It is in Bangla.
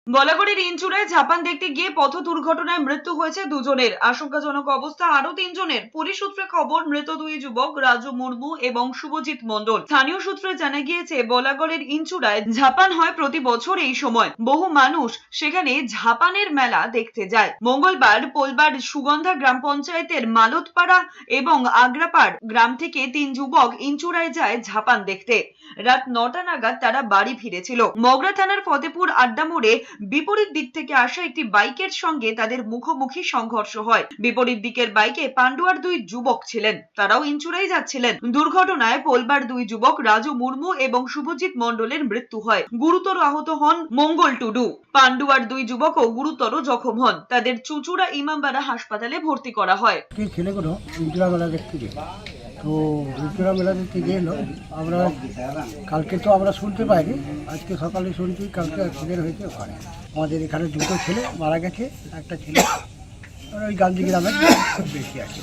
বলাগড়ের ইনচুরায় ঝাপান দেখতে গিয়ে পথ দুর্ঘটনায় মৃত্যু হয়েছে দুজনের। আশঙ্কাজনক অবস্থা আরো তিনজনের। পুলিশ সূত্রে খবর, মৃত দুই যুবক রাজু মুর্মু এবং শুভজিৎ মণ্ডল। স্থানীয় সূত্রে জানা গিয়েছে, বলাগড়ের ইনচুরায় ঝাপান হয় প্রতি বছর এই সময়। বহু মানুষ সেখানে ঝাপানের মেলা দেখতে যায়। মঙ্গলবার পোলবার সুগন্ধা গ্রাম পঞ্চায়েতের মালতপাড়া এবং আগ্রাপাড় গ্রাম থেকে তিন যুবক ইনচুরায় যায় ঝাপান দেখতে। রাত 9টা নাগাদ তারা বাড়ি ফিরেছিল। মগরা থানার ফতেপুর আড্ডা মোড়ে বিপরীত দিক থেকে আসা একটি বাইকের সঙ্গে তাদের মুখোমুখি সংঘর্ষ হয়। বিপরীত দিকের বাইকে পান্ডুয়ার দুই যুবক ছিলেন, তারাও ইনচুরাই যাচ্ছিলেন। দুর্ঘটনায় পোলবার দুই যুবক রাজু মুর্মু এবং শুভজিৎ মণ্ডলের মৃত্যু হয়। গুরুতর আহত হন মঙ্গল টুডু। পান্ডুয়ার দুই যুবকও গুরুতর জখম হন। তাদের চুঁচুড়া ইমামবাড়া হাসপাতালে ভর্তি করা হয়। ছেলেগুলো ইন্দিরা মেলা দেখতে গিয়ে তো ইন্দিরা মেলা দেখতে গেলো। আমরা কালকে তো আমরা শুনতে পাইনি, আজকে সকালে শুনছি কালকে অ্যাক্সিডেন্ট হয়েছে ওখানে। আমাদের এখানে দুটো ছেলে মারা গেছে, একটা ছেলে ওই গান্ধী গ্রামের বেশি আছে।